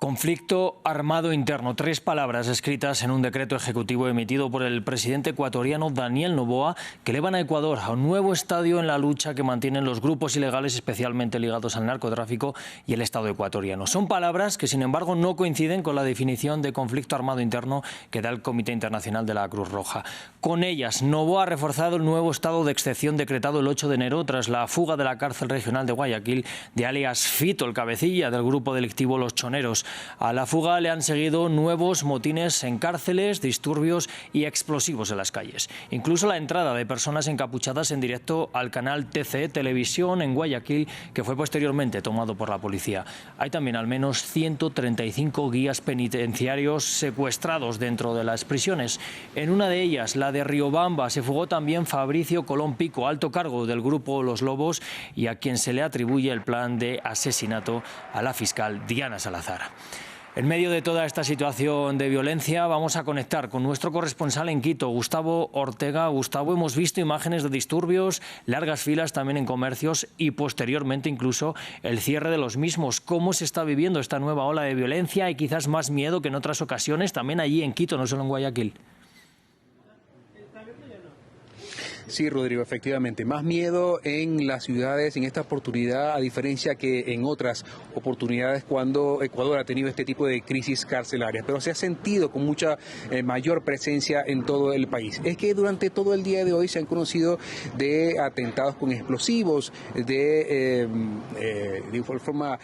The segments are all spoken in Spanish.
Conflicto armado interno. 3 palabras escritas en un decreto ejecutivo emitido por el presidente ecuatoriano Daniel Noboa que elevan a Ecuador a un nuevo estadio en la lucha que mantienen los grupos ilegales especialmente ligados al narcotráfico y el Estado ecuatoriano. Son palabras que, sin embargo, no coinciden con la definición de conflicto armado interno que da el Comité Internacional de la Cruz Roja. Con ellas, Noboa ha reforzado el nuevo estado de excepción decretado el 8 de enero tras la fuga de la cárcel regional de Guayaquil de alias Fito, el cabecilla del grupo delictivo Los Choneros. A la fuga le han seguido nuevos motines en cárceles, disturbios y explosivos en las calles. Incluso la entrada de personas encapuchadas en directo al canal TC Televisión en Guayaquil, que fue posteriormente tomado por la policía. Hay también al menos 135 guías penitenciarios secuestrados dentro de las prisiones. En una de ellas, la de Riobamba, se fugó también Fabricio Colón Pico, alto cargo del grupo Los Lobos y a quien se le atribuye el plan de asesinato a la fiscal Diana Salazar. En medio de toda esta situación de violencia vamos a conectar con nuestro corresponsal en Quito, Gustavo Ortega. Gustavo, hemos visto imágenes de disturbios, largas filas también en comercios y posteriormente incluso el cierre de los mismos. ¿Cómo se está viviendo esta nueva ola de violencia y quizás más miedo que en otras ocasiones también allí en Quito, no solo en Guayaquil? Sí, Rodrigo, efectivamente. Más miedo en las ciudades en esta oportunidad, a diferencia que en otras oportunidades cuando Ecuador ha tenido este tipo de crisis carcelarias. Pero se ha sentido con mucha mayor presencia en todo el país. Es que durante todo el día de hoy se han conocido de atentados con explosivos, de igual forma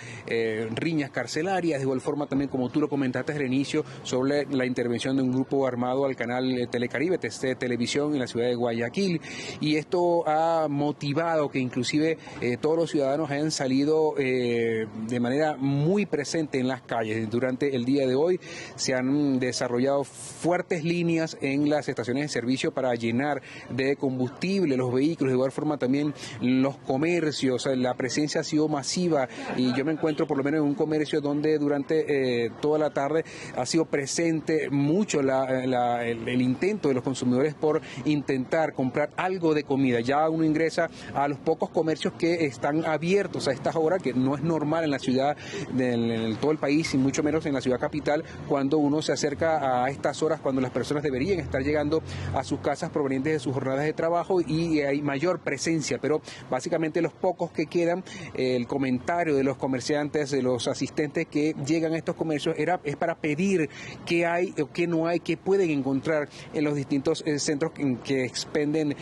riñas carcelarias, de igual forma también, como tú lo comentaste al inicio, sobre la intervención de un grupo armado al canal Telecaribe, TC Televisión, en la ciudad de Guayaquil. Y esto ha motivado que inclusive todos los ciudadanos hayan salido de manera muy presente en las calles. Durante el día de hoy se han desarrollado fuertes líneas en las estaciones de servicio para llenar de combustible los vehículos, de igual forma también los comercios. La presencia ha sido masiva y yo me encuentro por lo menos en un comercio donde durante toda la tarde ha sido presente mucho el intento de los consumidores por intentar comprar algo de comida. Ya uno ingresa a los pocos comercios que están abiertos a estas horas, que no es normal en la ciudad, en todo el país y mucho menos en la ciudad capital, cuando uno se acerca a estas horas cuando las personas deberían estar llegando a sus casas provenientes de sus jornadas de trabajo y hay mayor presencia. Pero básicamente los pocos que quedan, el comentario de los comerciantes, de los asistentes que llegan a estos comercios es para pedir qué hay o qué no hay, qué pueden encontrar en los distintos centros que expenden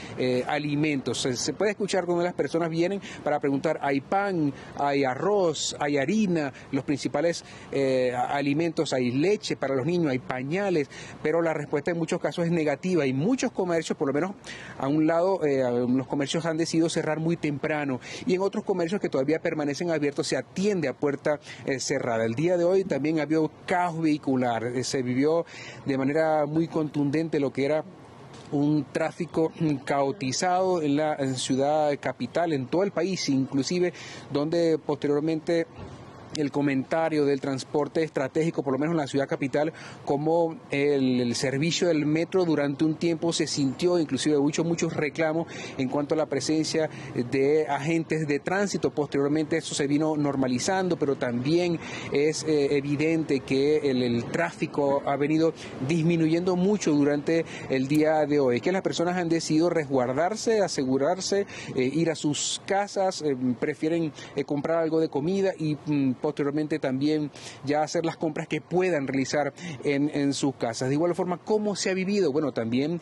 alimentos. Se puede escuchar cuando las personas vienen para preguntar: hay pan, hay arroz, hay harina, los principales alimentos, hay leche para los niños, hay pañales, pero la respuesta en muchos casos es negativa y muchos comercios, por lo menos a un lado, los comercios han decidido cerrar muy temprano y en otros comercios que todavía permanecen abiertos se atiende a puerta cerrada. El día de hoy también ha habido caos vehicular, se vivió de manera muy contundente lo que era un tráfico caotizado en la ciudad capital, en todo el país, inclusive donde posteriormente el comentario del transporte estratégico, por lo menos en la ciudad capital, como el servicio del metro durante un tiempo se sintió, inclusive hubo muchos reclamos en cuanto a la presencia de agentes de tránsito. Posteriormente eso se vino normalizando, pero también es evidente que el tráfico ha venido disminuyendo mucho durante el día de hoy. Es que las personas han decidido resguardarse, asegurarse, ir a sus casas, prefieren comprar algo de comida y posteriormente también ya hacer las compras que puedan realizar en sus casas. De igual forma, ¿cómo se ha vivido? Bueno, también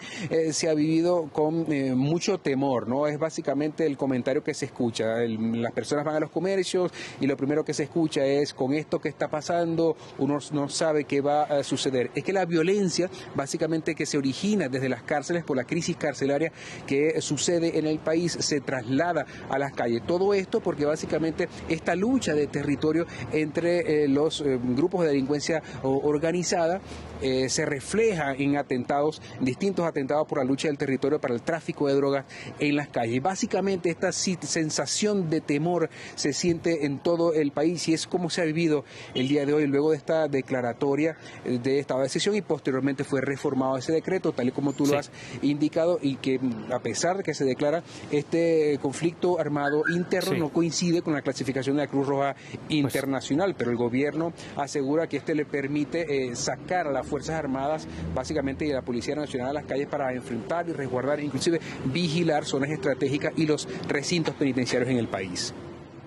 se ha vivido con mucho temor, ¿no? Es básicamente el comentario que se escucha. Las personas van a los comercios y lo primero que se escucha es: con esto que está pasando, uno no sabe qué va a suceder. Es que la violencia, básicamente, que se origina desde las cárceles por la crisis carcelaria que sucede en el país, se traslada a las calles. Todo esto porque básicamente esta lucha de territorio entre los grupos de delincuencia organizada se refleja en atentados, distintos atentados por la lucha del territorio para el tráfico de drogas en las calles. Básicamente esta sensación de temor se siente en todo el país y es como se ha vivido el día de hoy luego de esta declaratoria de estado de excepción y posteriormente fue reformado ese decreto, tal y como tú lo has indicado, y que a pesar de que se declara este conflicto armado interno no coincide con la clasificación de la Cruz Roja interna. internacional, pero el gobierno asegura que le permite sacar a las Fuerzas Armadas, básicamente, y a la Policía Nacional a las calles para enfrentar y resguardar, inclusive vigilar zonas estratégicas y los recintos penitenciarios en el país.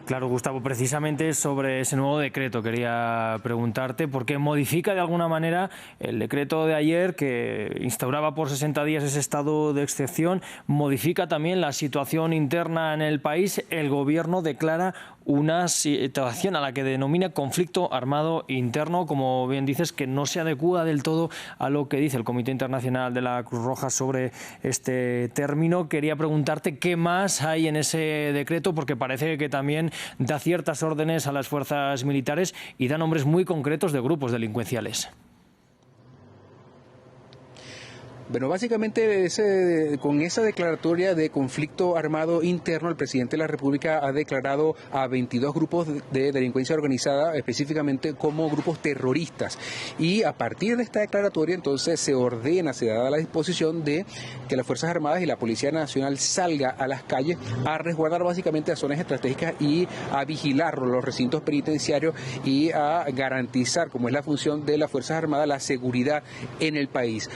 Claro, Gustavo, precisamente sobre ese nuevo decreto quería preguntarte, porque modifica de alguna manera el decreto de ayer que instauraba por 60 días ese estado de excepción, modifica también la situación interna en el país. El gobierno declara una situación a la que denomina conflicto armado interno, como bien dices, que no se adecúa del todo a lo que dice el Comité Internacional de la Cruz Roja sobre este término. Quería preguntarte qué más hay en ese decreto, porque parece que también da ciertas órdenes a las fuerzas militares y da nombres muy concretos de grupos delincuenciales. Bueno, básicamente con esa declaratoria de conflicto armado interno, el presidente de la República ha declarado a 22 grupos de delincuencia organizada específicamente como grupos terroristas. Y a partir de esta declaratoria, entonces, se da la disposición de que las Fuerzas Armadas y la Policía Nacional salga a las calles a resguardar básicamente las zonas estratégicas y a vigilar los recintos penitenciarios y a garantizar, como es la función de las Fuerzas Armadas, la seguridad en el país.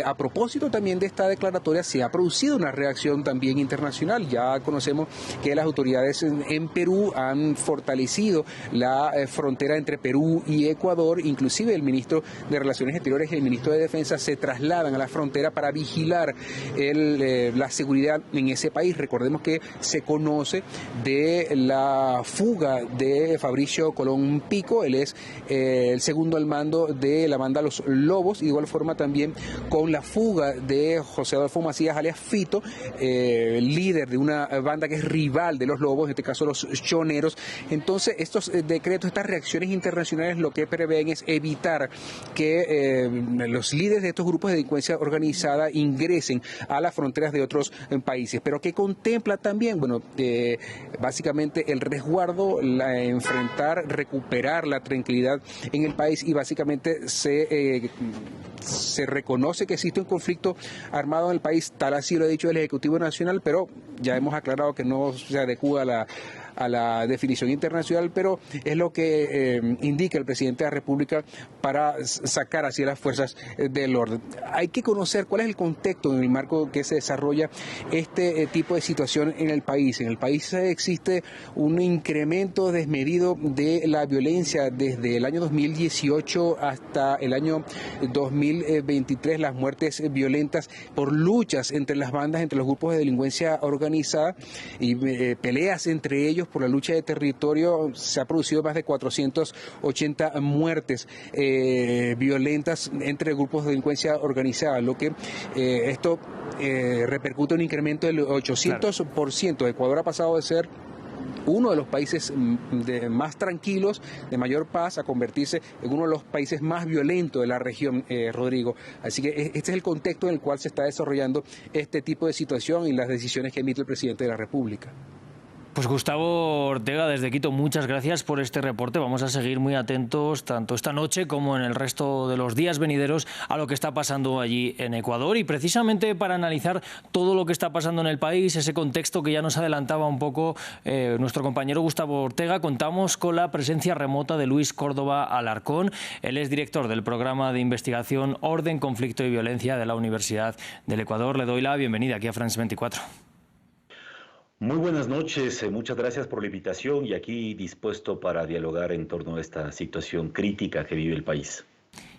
A propósito también de esta declaratoria, se ha producido una reacción también internacional. Ya conocemos que las autoridades en Perú han fortalecido la frontera entre Perú y Ecuador. Inclusive el ministro de Relaciones Exteriores y el ministro de Defensa se trasladan a la frontera para vigilar la seguridad en ese país. Recordemos que se conoce de la fuga de Fabricio Colón Pico. Él es el segundo al mando de la banda Los Lobos, y de igual forma también con la fuga de José Adolfo Macías, alias Fito, líder de una banda que es rival de los Lobos, en este caso los Choneros. Entonces, estos decretos, estas reacciones internacionales, lo que prevén es evitar que los líderes de estos grupos de delincuencia organizada ingresen a las fronteras de otros países. Pero que contempla también, bueno, básicamente el resguardo, recuperar la tranquilidad en el país, y básicamente se reconoce que existe un conflicto armado en el país, tal así lo ha dicho el Ejecutivo Nacional, pero ya hemos aclarado que no se adecúa a la definición internacional, pero es lo que indica el presidente de la República para sacar hacia las fuerzas del orden. Hay que conocer cuál es el contexto en el marco que se desarrolla este tipo de situación en el país. En el país existe un incremento desmedido de la violencia desde el año 2018 hasta el año 2023, las muertes violentas por luchas entre las bandas, entre los grupos de delincuencia organizada y peleas entre ellos por la lucha de territorio. Se ha producido más de 480 muertes violentas entre grupos de delincuencia organizada, lo que esto repercute en un incremento del 800%. Ecuador ha pasado de ser uno de los países más tranquilos, de mayor paz, a convertirse en uno de los países más violentos de la región, Rodrigo. Así que este es el contexto en el cual se está desarrollando este tipo de situación y las decisiones que emite el presidente de la República. Pues Gustavo Ortega, desde Quito, muchas gracias por este reporte. Vamos a seguir muy atentos, tanto esta noche como en el resto de los días venideros, a lo que está pasando allí en Ecuador. Y precisamente para analizar todo lo que está pasando en el país, ese contexto que ya nos adelantaba un poco nuestro compañero Gustavo Ortega, contamos con la presencia remota de Luis Córdoba Alarcón. Él es director del programa de investigación Orden, Conflicto y Violencia de la Universidad del Ecuador. Le doy la bienvenida aquí a France 24. Muy buenas noches, muchas gracias por la invitación y aquí dispuesto para dialogar en torno a esta situación crítica que vive el país.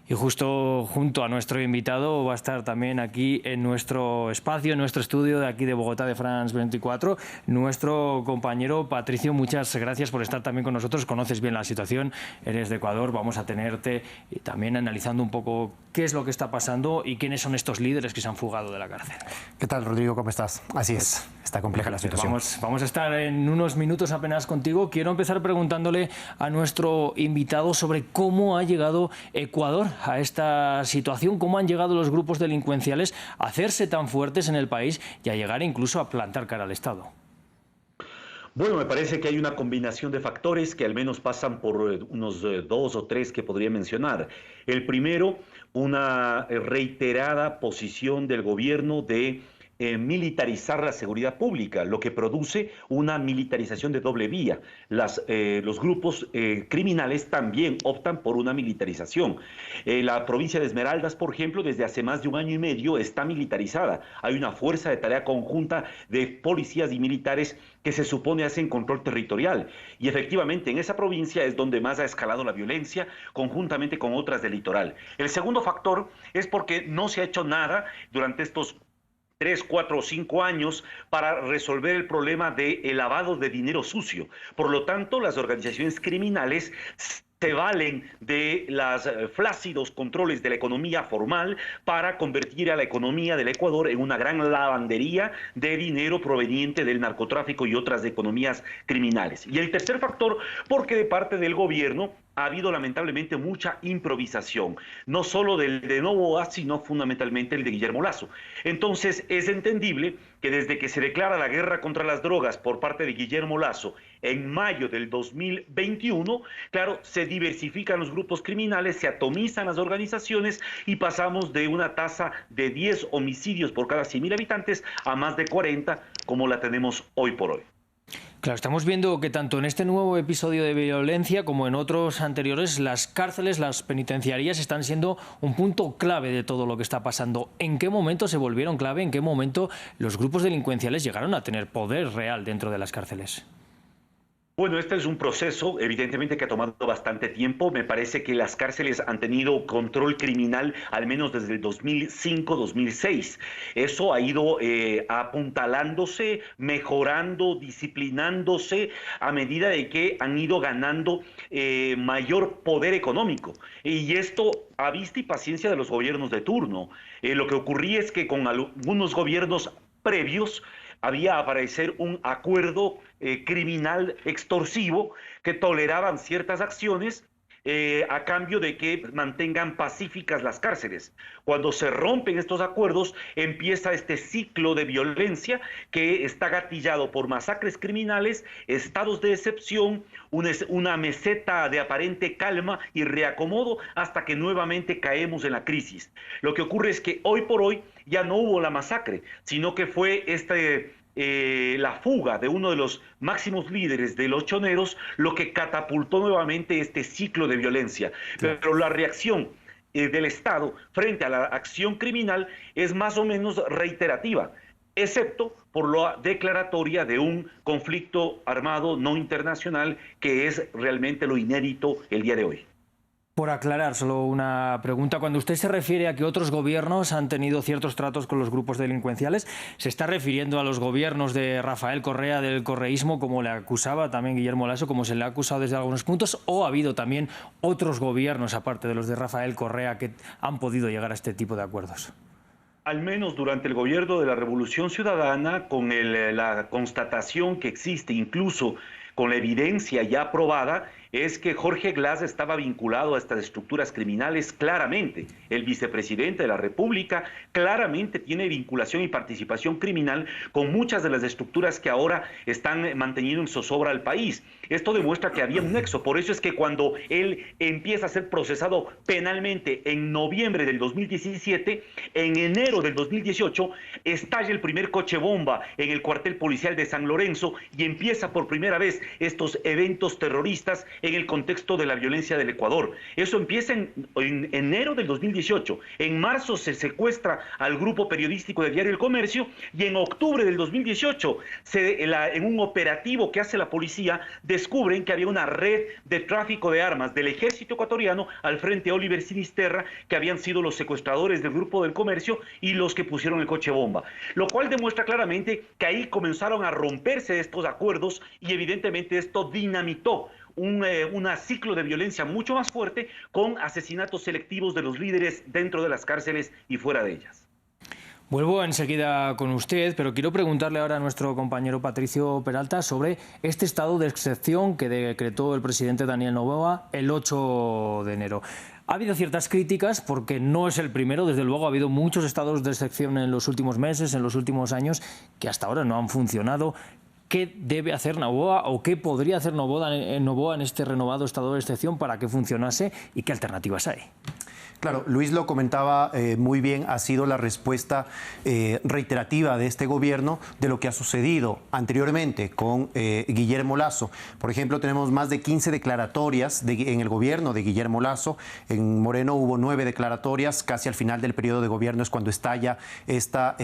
Y justo junto a nuestro invitado va a estar también aquí en nuestro espacio, en nuestro estudio de aquí de Bogotá, de France 24, nuestro compañero Patricio. Muchas gracias por estar también con nosotros. Conoces bien la situación, eres de Ecuador. Vamos a tenerte también analizando un poco qué es lo que está pasando y quiénes son estos líderes que se han fugado de la cárcel. ¿Qué tal, Rodrigo? ¿Cómo estás? Así es, está compleja la situación. Vamos a estar en unos minutos apenas contigo. Quiero empezar preguntándole a nuestro invitado sobre cómo ha llegado Ecuador a esta situación, cómo han llegado los grupos delincuenciales a hacerse tan fuertes en el país y a llegar incluso a plantar cara al Estado. Bueno, me parece que hay una combinación de factores que al menos pasan por unos 2 o 3 que podría mencionar. El primero, una reiterada posición del gobierno de militarizar la seguridad pública, lo que produce una militarización de doble vía. Los grupos criminales también optan por una militarización. La provincia de Esmeraldas, por ejemplo, desde hace más de 1 año y medio está militarizada. Hay una fuerza de tarea conjunta de policías y militares que se supone hacen control territorial. Y efectivamente en esa provincia es donde más ha escalado la violencia, conjuntamente con otras del litoral. El segundo factor es porque no se ha hecho nada durante estos 3, 4 o 5 años para resolver el problema del lavado de dinero sucio. Por lo tanto, las organizaciones criminales se valen de los flácidos controles de la economía formal para convertir a la economía del Ecuador en una gran lavandería de dinero proveniente del narcotráfico y otras economías criminales. Y el tercer factor, porque de parte del gobierno ha habido lamentablemente mucha improvisación, no solo del de Noboa, sino fundamentalmente el de Guillermo Lasso. Entonces es entendible que desde que se declara la guerra contra las drogas por parte de Guillermo Lasso en mayo del 2021, claro, se diversifican los grupos criminales, se atomizan las organizaciones y pasamos de una tasa de 10 homicidios por cada 100.000 habitantes a más de 40 como la tenemos hoy por hoy. Claro, estamos viendo que tanto en este nuevo episodio de violencia como en otros anteriores, las cárceles, las penitenciarías están siendo un punto clave de todo lo que está pasando. ¿En qué momento se volvieron clave? ¿En qué momento los grupos delincuenciales llegaron a tener poder real dentro de las cárceles? Bueno, este es un proceso, evidentemente, que ha tomado bastante tiempo. Me parece que las cárceles han tenido control criminal al menos desde el 2005-2006. Eso ha ido apuntalándose, mejorando, disciplinándose a medida de que han ido ganando mayor poder económico. Y esto a vista y paciencia de los gobiernos de turno. Lo que ocurría es que con algunos gobiernos previos había aparecer un acuerdo criminal extorsivo que toleraban ciertas acciones a cambio de que mantengan pacíficas las cárceles. Cuando se rompen estos acuerdos, empieza este ciclo de violencia que está gatillado por masacres criminales, estados de excepción, una meseta de aparente calma y reacomodo hasta que nuevamente caemos en la crisis. Lo que ocurre es que hoy por hoy ya no hubo la masacre, sino que fue la fuga de uno de los máximos líderes de los choneros, lo que catapultó nuevamente este ciclo de violencia. Pero la reacción del Estado frente a la acción criminal es más o menos reiterativa, excepto por la declaratoria de un conflicto armado no internacional, que es realmente lo inédito el día de hoy. Por aclarar, solo una pregunta. Cuando usted se refiere a que otros gobiernos han tenido ciertos tratos con los grupos delincuenciales, ¿se está refiriendo a los gobiernos de Rafael Correa del correísmo, como le acusaba también Guillermo Lasso, como se le ha acusado desde algunos puntos, o ha habido también otros gobiernos, aparte de los de Rafael Correa, que han podido llegar a este tipo de acuerdos? Al menos durante el gobierno de la Revolución Ciudadana, con la constatación que existe, incluso con la evidencia ya probada, es que Jorge Glass estaba vinculado a estas estructuras criminales claramente. El vicepresidente de la República claramente tiene vinculación y participación criminal con muchas de las estructuras que ahora están manteniendo en zozobra al país. Esto demuestra que había un nexo. Por eso es que cuando él empieza a ser procesado penalmente en noviembre del 2017, en enero del 2018, estalla el primer coche bomba en el cuartel policial de San Lorenzo y empieza por primera vez estos eventos terroristas en el contexto de la violencia del Ecuador. Eso empieza en enero del 2018. En marzo se secuestra al grupo periodístico del diario El Comercio y en octubre del 2018, en un operativo que hace la policía, descubren que había una red de tráfico de armas del ejército ecuatoriano al frente Oliver Sinisterra, que habían sido los secuestradores del grupo del Comercio y los que pusieron el coche bomba. Lo cual demuestra claramente que ahí comenzaron a romperse estos acuerdos y evidentemente esto dinamitó un ciclo de violencia mucho más fuerte, con asesinatos selectivos de los líderes dentro de las cárceles y fuera de ellas. Vuelvo enseguida con usted, pero quiero preguntarle ahora a nuestro compañero Patricio Peralta sobre este estado de excepción que decretó el presidente Daniel Noboa el 8 de enero. Ha habido ciertas críticas porque no es el primero, desde luego ha habido muchos estados de excepción en los últimos meses, en los últimos años, que hasta ahora no han funcionado. ¿Qué debe hacer Noboa o qué podría hacer Noboa en este renovado estado de excepción para que funcionase y qué alternativas hay? Claro, Luis lo comentaba muy bien, ha sido la respuesta reiterativa de este gobierno de lo que ha sucedido anteriormente con Guillermo Lasso. Por ejemplo, tenemos más de 15 declaratorias en el gobierno de Guillermo Lasso. En Moreno hubo 9 declaratorias, casi al final del periodo de gobierno es cuando estalla esta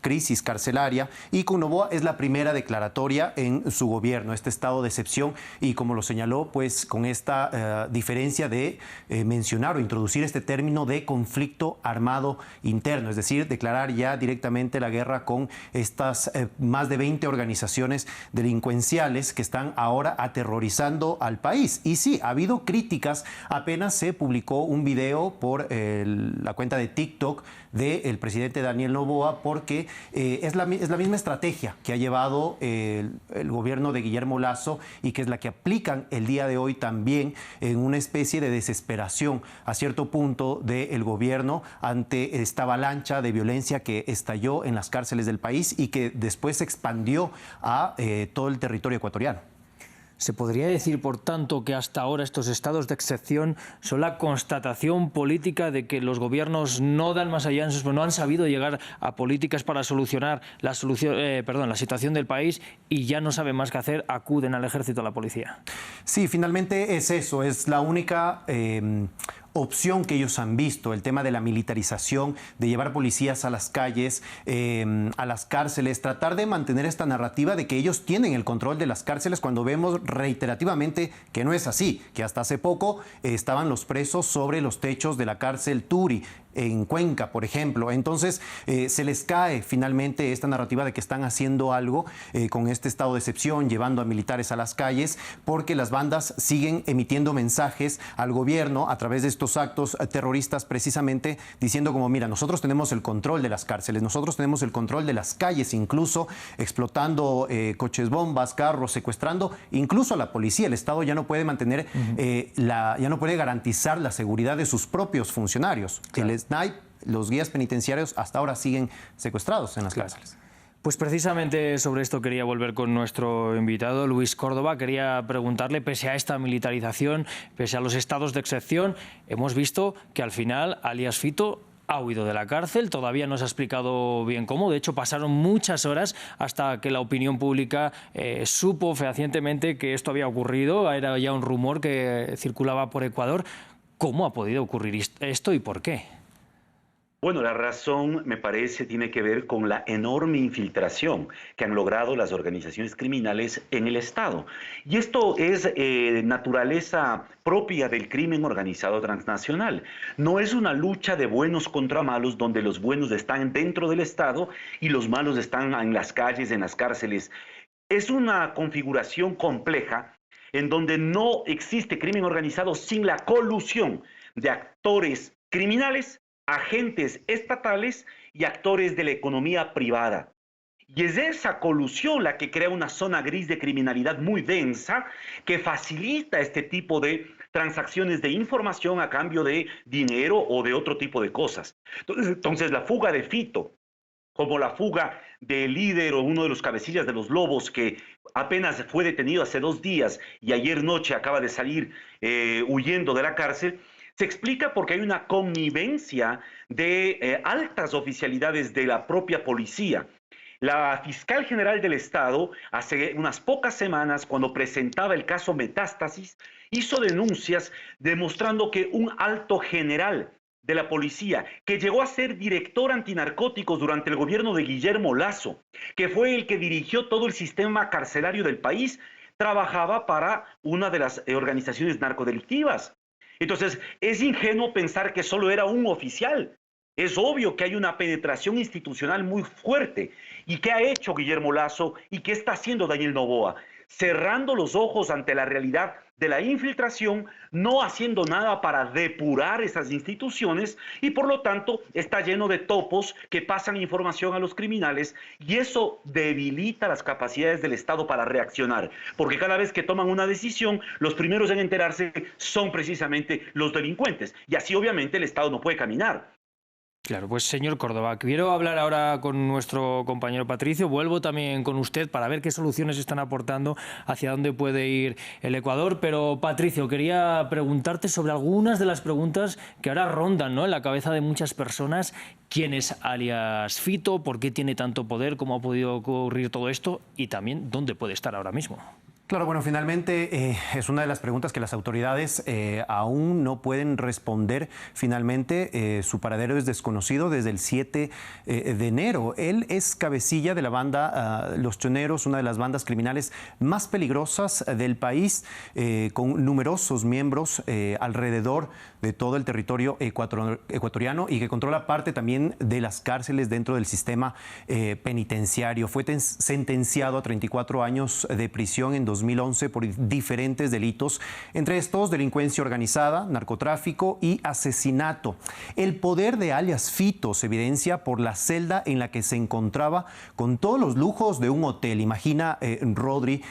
crisis carcelaria. Y con Noboa es la primera declaratoria en su gobierno, este estado de excepción. Y como lo señaló, pues con esta diferencia de mencionar o introducir este término de conflicto armado interno, es decir, declarar ya directamente la guerra con estas más de 20 organizaciones delincuenciales que están ahora aterrorizando al país. Y sí, ha habido críticas, apenas se publicó un video por la cuenta de TikTok del presidente Daniel Noboa, porque es la misma estrategia que ha llevado el gobierno de Guillermo Lasso y que es la que aplican el día de hoy también en una especie de desesperación a cierto punto del gobierno ante esta avalancha de violencia que estalló en las cárceles del país y que después se expandió a todo el territorio ecuatoriano. ¿Se podría decir, por tanto, que hasta ahora estos estados de excepción son la constatación política de que los gobiernos no dan más allá, no han sabido llegar a políticas para solucionar la situación del país y ya no saben más qué hacer, acuden al ejército, a la policía? Sí, finalmente es eso, es la única opción que ellos han visto, el tema de la militarización, de llevar policías a las calles, a las cárceles, tratar de mantener esta narrativa de que ellos tienen el control de las cárceles cuando vemos reiterativamente que no es así, que hasta hace poco estaban los presos sobre los techos de la cárcel Turi, en Cuenca, por ejemplo. Entonces, se les cae finalmente esta narrativa de que están haciendo algo con este estado de excepción, llevando a militares a las calles, porque las bandas siguen emitiendo mensajes al gobierno a través de estos actos terroristas, precisamente diciendo como, mira, nosotros tenemos el control de las cárceles, nosotros tenemos el control de las calles, incluso explotando coches bombas, carros, secuestrando incluso a la policía. El Estado ya no puede mantener, ya no puede garantizar la seguridad de sus propios funcionarios. Claro. Los guías penitenciarios hasta ahora siguen secuestrados en las cárceles. Pues precisamente sobre esto quería volver con nuestro invitado, Luis Córdoba. Quería preguntarle, pese a esta militarización, pese a los estados de excepción, hemos visto que al final alias Fito ha huido de la cárcel, todavía no se ha explicado bien cómo. De hecho, pasaron muchas horas hasta que la opinión pública supo fehacientemente que esto había ocurrido. Era ya un rumor que circulaba por Ecuador. ¿Cómo ha podido ocurrir esto y por qué? Bueno, la razón, me parece, tiene que ver con la enorme infiltración que han logrado las organizaciones criminales en el Estado. Y esto es naturaleza propia del crimen organizado transnacional. No es una lucha de buenos contra malos, donde los buenos están dentro del Estado y los malos están en las calles, en las cárceles. Es una configuración compleja en donde no existe crimen organizado sin la colusión de actores criminales, agentes estatales y actores de la economía privada. Y es esa colusión la que crea una zona gris de criminalidad muy densa que facilita este tipo de transacciones de información a cambio de dinero o de otro tipo de cosas. Entonces la fuga de Fito, como la fuga del líder o uno de los cabecillas de los Lobos, que apenas fue detenido hace 2 días y ayer noche acaba de salir huyendo de la cárcel, se explica porque hay una connivencia de altas oficialidades de la propia policía. La fiscal general del Estado, hace unas pocas semanas, cuando presentaba el caso Metástasis, hizo denuncias demostrando que un alto general de la policía, que llegó a ser director antinarcóticos durante el gobierno de Guillermo Lasso, que fue el que dirigió todo el sistema carcelario del país, trabajaba para una de las organizaciones narcodelictivas. Entonces, es ingenuo pensar que solo era un oficial. Es obvio que hay una penetración institucional muy fuerte. ¿Y qué ha hecho Guillermo Lasso y qué está haciendo Daniel Noboa? Cerrando los ojos ante la realidad de la infiltración, no haciendo nada para depurar esas instituciones y por lo tanto está lleno de topos que pasan información a los criminales y eso debilita las capacidades del Estado para reaccionar, porque cada vez que toman una decisión, los primeros en enterarse son precisamente los delincuentes y así obviamente el Estado no puede caminar. Claro, pues señor Córdoba, quiero hablar ahora con nuestro compañero Patricio. Vuelvo también con usted para ver qué soluciones están aportando, hacia dónde puede ir el Ecuador. Pero Patricio, quería preguntarte sobre algunas de las preguntas que ahora rondan, ¿no?, en la cabeza de muchas personas. ¿Quién es alias Fito? ¿Por qué tiene tanto poder? ¿Cómo ha podido ocurrir todo esto? Y también, ¿dónde puede estar ahora mismo? Claro, bueno, finalmente es una de las preguntas que las autoridades aún no pueden responder. Finalmente, su paradero es desconocido desde el 7 de enero. Él es cabecilla de la banda Los Choneros, una de las bandas criminales más peligrosas del país, con numerosos miembros alrededor de todo el territorio ecuatoriano y que controla parte también de las cárceles dentro del sistema penitenciario. Fue sentenciado a 34 años de prisión en 2011 por diferentes delitos, entre estos delincuencia organizada, narcotráfico y asesinato. El poder de alias Fito se evidencia por la celda en la que se encontraba con todos los lujos de un hotel. Imagina, Rodri,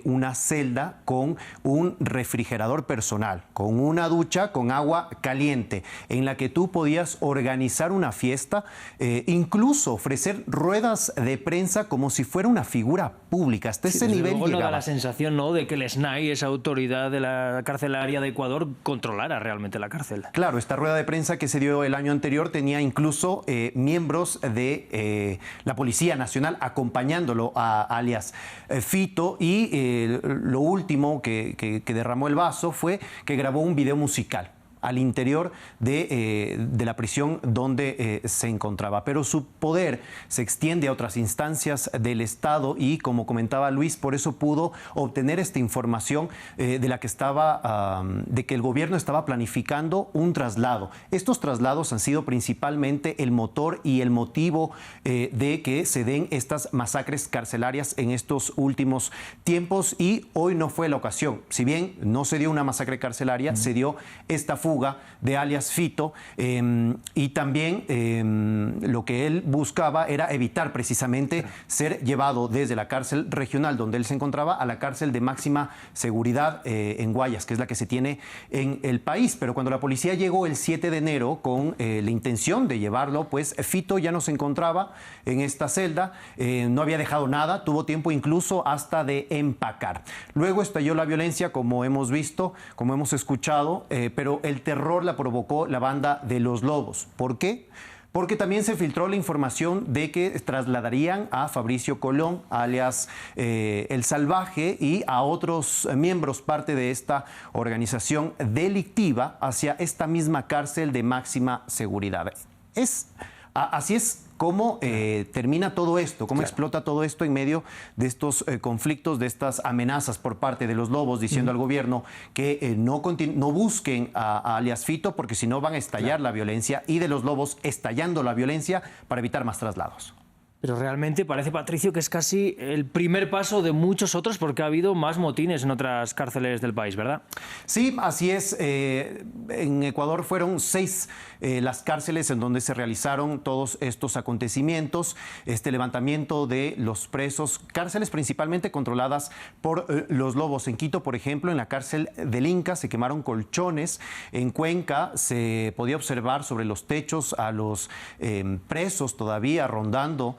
una celda con un refrigerador personal, con una ducha con agua caliente, en la que tú podías organizar una fiesta, incluso ofrecer ruedas de prensa como si fuera una figura pública. Hasta ese nivel luego llegaba. No da la sensación, ¿no?, de que el SNAI, esa autoridad de la carcelaria de Ecuador, controlara realmente la cárcel. Claro, esta rueda de prensa que se dio el año anterior tenía incluso miembros de la Policía Nacional acompañándolo a alias Fito, y lo último que derramó el vaso fue que grabó un video musical al interior de la prisión donde se encontraba. Pero su poder se extiende a otras instancias del Estado y, como comentaba Luis, por eso pudo obtener esta información de que el gobierno estaba planificando un traslado. Estos traslados han sido principalmente el motor y el motivo de que se den estas masacres carcelarias en estos últimos tiempos, y hoy no fue la ocasión. Si bien no se dio una masacre carcelaria, se dio esta fuga de alias Fito, y también lo que él buscaba era evitar precisamente ser llevado desde la cárcel regional donde él se encontraba a la cárcel de máxima seguridad en Guayas, que es la que se tiene en el país. Pero cuando la policía llegó el 7 de enero con la intención de llevarlo, pues Fito ya no se encontraba en esta celda, no había dejado nada, tuvo tiempo incluso hasta de empacar. Luego estalló la violencia, como hemos visto, como hemos escuchado, pero el terror la provocó la banda de Los Lobos. ¿Por qué? Porque también se filtró la información de que trasladarían a Fabricio Colón, alias El Salvaje, y a otros miembros, parte de esta organización delictiva, hacia esta misma cárcel de máxima seguridad. Así es cómo termina todo esto, cómo explota todo esto en medio de estos conflictos, de estas amenazas por parte de Los Lobos, diciendo al gobierno que no busquen a alias Fito, porque si no van a estallar la violencia, y de Los Lobos estallando la violencia para evitar más traslados. Pero realmente parece, Patricio, que es casi el primer paso de muchos otros, porque ha habido más motines en otras cárceles del país, ¿verdad? Sí, así es. En Ecuador fueron 6 las cárceles en donde se realizaron todos estos acontecimientos, este levantamiento de los presos, cárceles principalmente controladas por Los Lobos. En Quito, por ejemplo, en la cárcel del Inca se quemaron colchones. En Cuenca se podía observar sobre los techos a los presos todavía rondando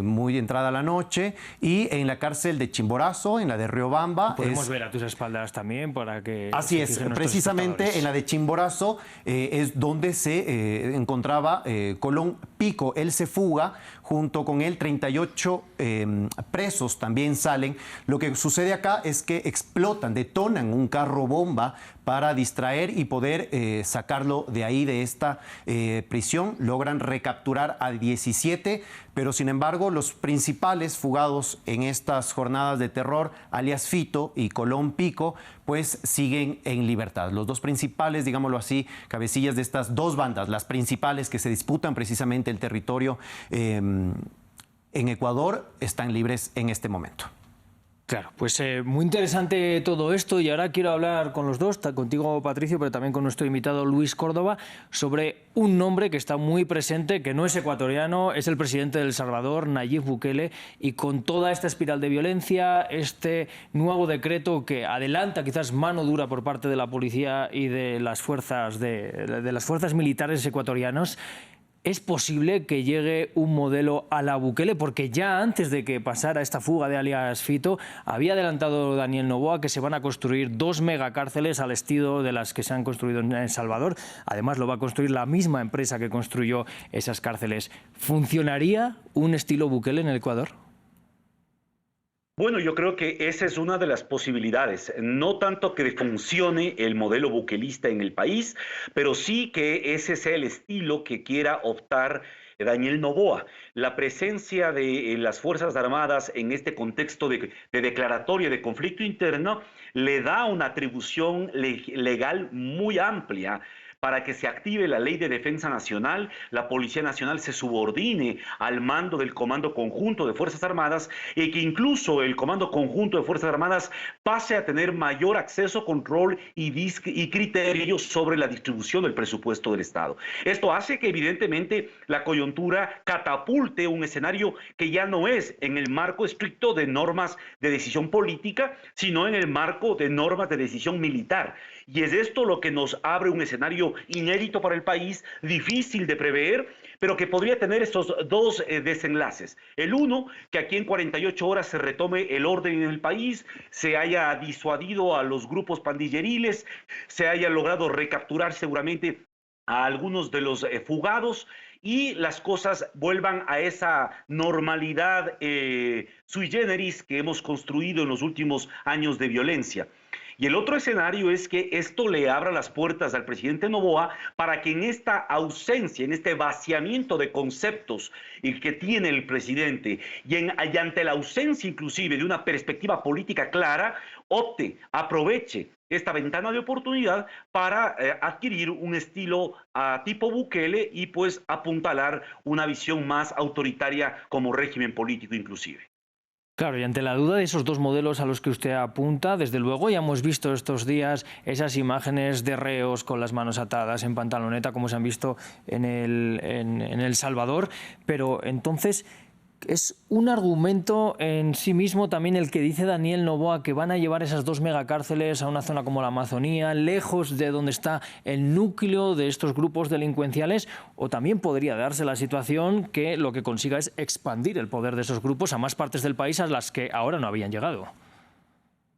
muy entrada la noche. Y en la cárcel de Chimborazo, en la de Riobamba, podemos ver a tus espaldas también para que... Así es, precisamente en la de Chimborazo es donde se encontraba Colón Pico. Él se fuga, junto con él 38 presos también salen. Lo que sucede acá es que detonan un carro bomba para distraer y poder sacarlo de ahí, de esta prisión. Logran recapturar a 17, pero sin embargo los principales fugados en estas jornadas de terror, alias Fito y Colón Pico, pues siguen en libertad. Los dos principales, digámoslo así, cabecillas de estas dos bandas, las principales que se disputan precisamente el territorio en Ecuador, están libres en este momento. Claro, pues muy interesante todo esto, y ahora quiero hablar con los dos, contigo Patricio, pero también con nuestro invitado Luis Córdoba, sobre un nombre que está muy presente, que no es ecuatoriano, es el presidente de El Salvador, Nayib Bukele, y con toda esta espiral de violencia, este nuevo decreto que adelanta quizás mano dura por parte de la policía y de las fuerzas militares ecuatorianas. ¿Es posible que llegue un modelo a la Bukele? Porque ya antes de que pasara esta fuga de alias Fito, había adelantado Daniel Noboa que se van a construir 2 megacárceles al estilo de las que se han construido en El Salvador. Además, lo va a construir la misma empresa que construyó esas cárceles. ¿Funcionaría un estilo Bukele en el Ecuador? Bueno, yo creo que esa es una de las posibilidades. No tanto que funcione el modelo buquelista en el país, pero sí que ese sea el estilo que quiera optar Daniel Noboa. La presencia de las Fuerzas Armadas en este contexto de declaratoria de conflicto interno le da una atribución legal muy amplia para que se active la Ley de Defensa Nacional, la Policía Nacional se subordine al mando del Comando Conjunto de Fuerzas Armadas y que incluso el Comando Conjunto de Fuerzas Armadas pase a tener mayor acceso, control y criterio sobre la distribución del presupuesto del Estado. Esto hace que evidentemente la coyuntura catapulte un escenario que ya no es en el marco estricto de normas de decisión política, sino en el marco de normas de decisión militar. Y es esto lo que nos abre un escenario inédito para el país, difícil de prever, pero que podría tener estos dos desenlaces. El uno, que aquí en 48 horas se retome el orden en el país, se haya disuadido a los grupos pandilleriles, se haya logrado recapturar seguramente a algunos de los fugados y las cosas vuelvan a esa normalidad sui generis que hemos construido en los últimos años de violencia. Y el otro escenario es que esto le abra las puertas al presidente Noboa para que en esta ausencia, en este vaciamiento de conceptos que tiene el presidente y ante la ausencia inclusive de una perspectiva política clara, opte, aproveche esta ventana de oportunidad para adquirir un estilo tipo Bukele y pues apuntalar una visión más autoritaria como régimen político inclusive. Claro, y ante la duda de esos dos modelos a los que usted apunta, desde luego ya hemos visto estos días esas imágenes de reos con las manos atadas en pantaloneta, como se han visto en El Salvador, pero entonces es un argumento en sí mismo también el que dice Daniel Noboa que van a llevar esas 2 megacárceles a una zona como la Amazonía, lejos de donde está el núcleo de estos grupos delincuenciales, o también podría darse la situación que lo que consiga es expandir el poder de esos grupos a más partes del país a las que ahora no habían llegado.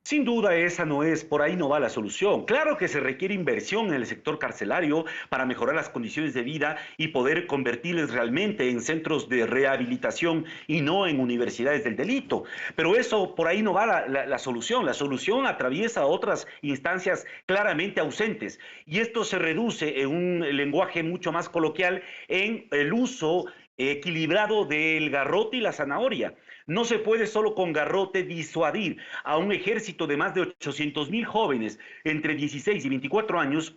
Sin duda esa no es, por ahí no va la solución. Claro que se requiere inversión en el sector carcelario para mejorar las condiciones de vida y poder convertirles realmente en centros de rehabilitación y no en universidades del delito. Pero eso, por ahí no va la solución. La solución atraviesa otras instancias claramente ausentes. Y esto se reduce en un lenguaje mucho más coloquial en el uso equilibrado del garrote y la zanahoria. No se puede solo con garrote disuadir a un ejército de más de 800,000 jóvenes entre 16 y 24 años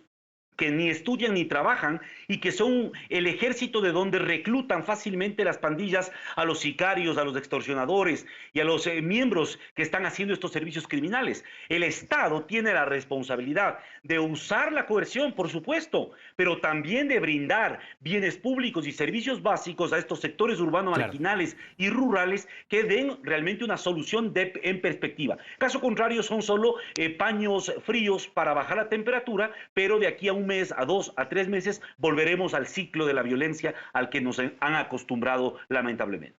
que ni estudian ni trabajan y que son el ejército de donde reclutan fácilmente las pandillas a los sicarios, a los extorsionadores y a los miembros que están haciendo estos servicios criminales. El Estado tiene la responsabilidad de usar la coerción, por supuesto, pero también de brindar bienes públicos y servicios básicos a estos sectores urbanos, marginales y rurales que den realmente una solución en perspectiva. Caso contrario, son solo paños fríos para bajar la temperatura, pero de aquí a un mes, a 2, a 3 meses, volveremos al ciclo de la violencia al que nos han acostumbrado lamentablemente.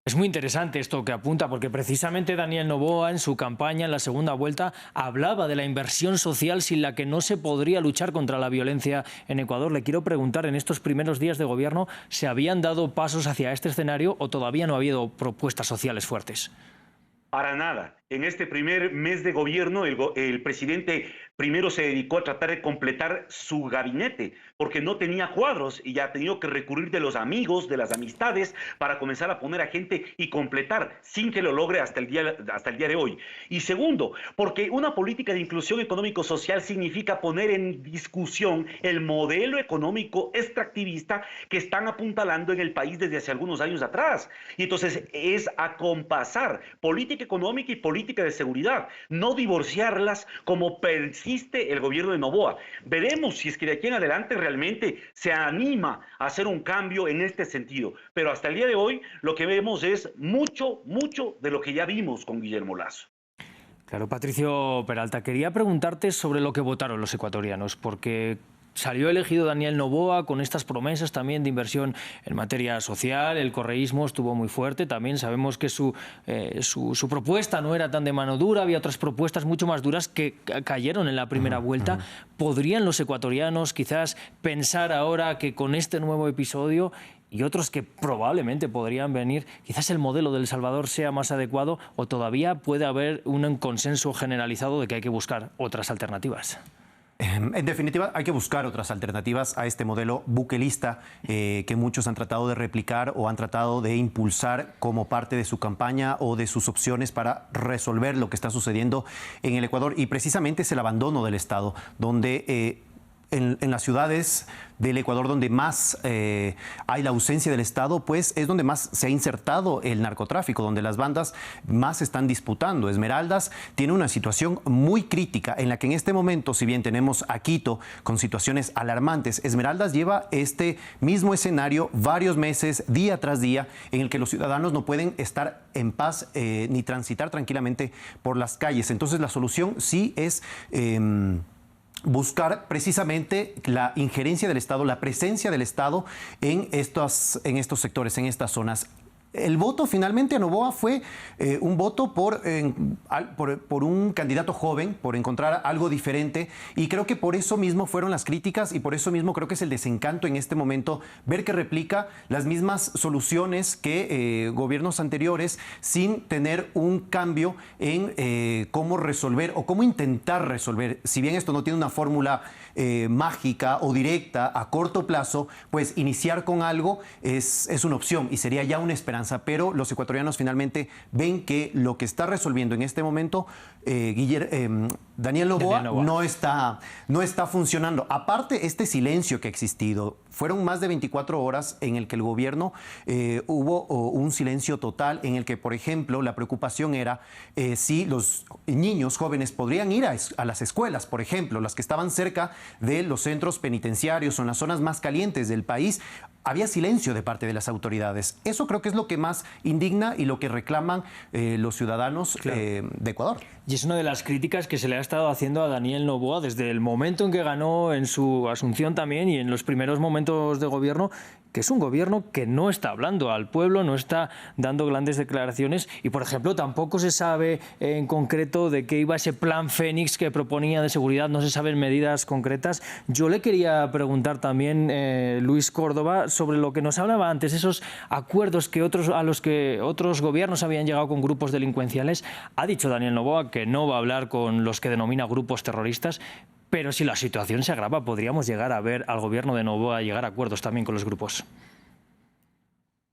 Es muy interesante esto que apunta, porque precisamente Daniel Noboa en su campaña en la segunda vuelta hablaba de la inversión social sin la que no se podría luchar contra la violencia en Ecuador. Le quiero preguntar, en estos primeros días de gobierno, ¿se habían dado pasos hacia este escenario o todavía no ha habido propuestas sociales fuertes? Para nada. En este primer mes de gobierno, el presidente primero se dedicó a tratar de completar su gabinete, porque no tenía cuadros y ya ha tenido que recurrir de los amigos, de las amistades, para comenzar a poner a gente y completar, sin que lo logre hasta el día de hoy. Y segundo, porque una política de inclusión económico-social significa poner en discusión el modelo económico extractivista que están apuntalando en el país desde hace algunos años atrás. Y entonces es acompasar política económica y política de seguridad, no divorciarlas como persiste el gobierno de Noboa. Veremos si es que de aquí en adelante realmente se anima a hacer un cambio en este sentido, pero hasta el día de hoy lo que vemos es mucho de lo que ya vimos con Guillermo Lasso. Claro, Patricio Peralta, quería preguntarte sobre lo que votaron los ecuatorianos, porque Salió elegido Daniel Noboa con estas promesas también de inversión en materia social. El correísmo estuvo muy fuerte. También sabemos que su propuesta no era tan de mano dura. Había otras propuestas mucho más duras que cayeron en la primera vuelta. ¿Podrían los ecuatorianos quizás pensar ahora que con este nuevo episodio y otros que probablemente podrían venir, quizás el modelo de El Salvador sea más adecuado, o todavía puede haber un consenso generalizado de que hay que buscar otras alternativas? En definitiva, hay que buscar otras alternativas a este modelo buquelista que muchos han tratado de replicar o han tratado de impulsar como parte de su campaña o de sus opciones para resolver lo que está sucediendo en el Ecuador. Y precisamente es el abandono del Estado, donde en las ciudades del Ecuador donde más hay la ausencia del Estado, pues es donde más se ha insertado el narcotráfico, donde las bandas más están disputando. Esmeraldas tiene una situación muy crítica en la que en este momento, si bien tenemos a Quito con situaciones alarmantes, Esmeraldas lleva este mismo escenario varios meses, día tras día, en el que los ciudadanos no pueden estar en paz ni transitar tranquilamente por las calles. Entonces la solución sí es buscar precisamente la injerencia del Estado, la presencia del Estado en estos sectores, en estas zonas. El voto finalmente a Noboa fue un voto por un candidato joven, por encontrar algo diferente, y creo que por eso mismo fueron las críticas y por eso mismo creo que es el desencanto en este momento ver que replica las mismas soluciones que gobiernos anteriores sin tener un cambio en cómo resolver o cómo intentar resolver. Si bien esto no tiene una fórmula mágica o directa a corto plazo, pues iniciar con algo es una opción y sería ya una esperanza. Pero los ecuatorianos finalmente ven que lo que está resolviendo en este momento Daniel Noboa no está funcionando. Aparte, este silencio que ha existido, fueron más de 24 horas en el que el gobierno hubo un silencio total, en el que, por ejemplo, la preocupación era si los niños jóvenes podrían ir a las escuelas, por ejemplo, las que estaban cerca de los centros penitenciarios o en las zonas más calientes del país. Había silencio de parte de las autoridades. Eso creo que es lo que más indigna y lo que reclaman los ciudadanos de Ecuador. Y es una de las críticas que se le ha estado haciendo a Daniel Noboa desde el momento en que ganó, en su asunción también y en los primeros momentos de gobierno, que es un gobierno que no está hablando al pueblo, no está dando grandes declaraciones y, por ejemplo, tampoco se sabe en concreto de qué iba ese plan Fénix que proponía de seguridad, no se saben medidas concretas. Yo le quería preguntar también, Luis Córdoba, sobre lo que nos hablaba antes, esos acuerdos a los que otros gobiernos habían llegado con grupos delincuenciales. Ha dicho Daniel Noboa que no va a hablar con los que denomina grupos terroristas, pero si la situación se agrava, podríamos llegar a ver al gobierno de Noboa llegar a acuerdos también con los grupos.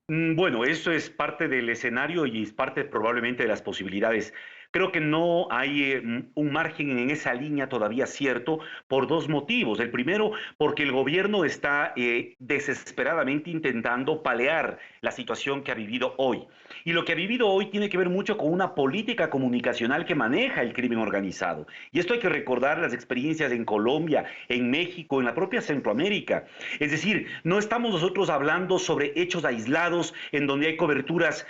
Bueno, eso es parte del escenario y es parte probablemente de las posibilidades. Creo que no hay un margen en esa línea todavía cierto por dos motivos. El primero, porque el gobierno está desesperadamente intentando paliar la situación que ha vivido hoy. Y lo que ha vivido hoy tiene que ver mucho con una política comunicacional que maneja el crimen organizado. Y esto hay que recordar las experiencias en Colombia, en México, en la propia Centroamérica. Es decir, no estamos nosotros hablando sobre hechos aislados en donde hay coberturas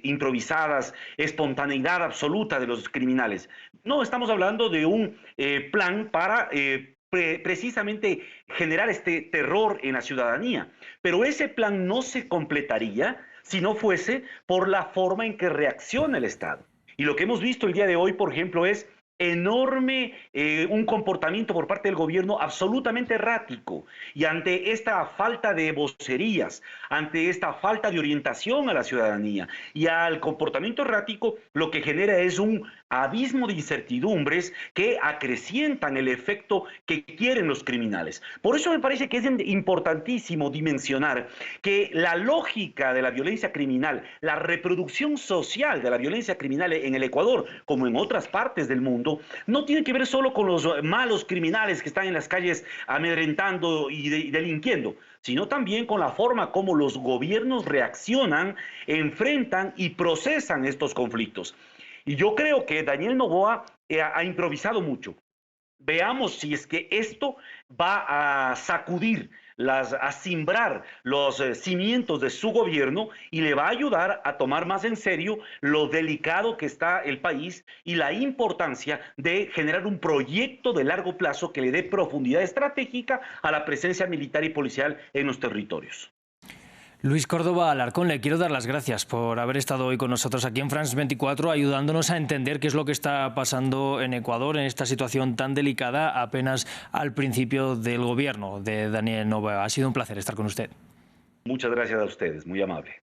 improvisadas, espontaneidad absoluta de los criminales. No, estamos hablando de un plan para precisamente generar este terror en la ciudadanía. Pero ese plan no se completaría si no fuese por la forma en que reacciona el Estado. Y lo que hemos visto el día de hoy, por ejemplo, es enorme un comportamiento por parte del gobierno absolutamente errático, y ante esta falta de vocerías, ante esta falta de orientación a la ciudadanía y al comportamiento errático, lo que genera es un abismo de incertidumbres que acrecientan el efecto que quieren los criminales. Por eso me parece que es importantísimo dimensionar que la lógica de la violencia criminal, la reproducción social de la violencia criminal en el Ecuador, como en otras partes del mundo, no tiene que ver solo con los malos criminales que están en las calles amedrentando y delinquiendo, sino también con la forma como los gobiernos reaccionan, enfrentan y procesan estos conflictos. Y yo creo que Daniel Noboa ha improvisado mucho. Veamos si es que esto va a sacudir, a cimbrar los cimientos de su gobierno y le va a ayudar a tomar más en serio lo delicado que está el país y la importancia de generar un proyecto de largo plazo que le dé profundidad estratégica a la presencia militar y policial en los territorios. Luis Córdoba Alarcón, le quiero dar las gracias por haber estado hoy con nosotros aquí en France 24, ayudándonos a entender qué es lo que está pasando en Ecuador en esta situación tan delicada apenas al principio del gobierno de Daniel Noboa. Ha sido un placer estar con usted. Muchas gracias a ustedes, muy amable.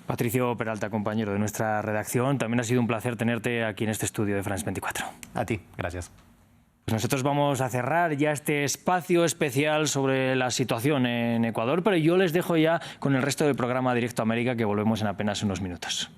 Patricio Peralta, compañero de nuestra redacción, también ha sido un placer tenerte aquí en este estudio de France 24. A ti, gracias. Pues nosotros vamos a cerrar ya este espacio especial sobre la situación en Ecuador, pero yo les dejo ya con el resto del programa Directo a América, que volvemos en apenas unos minutos.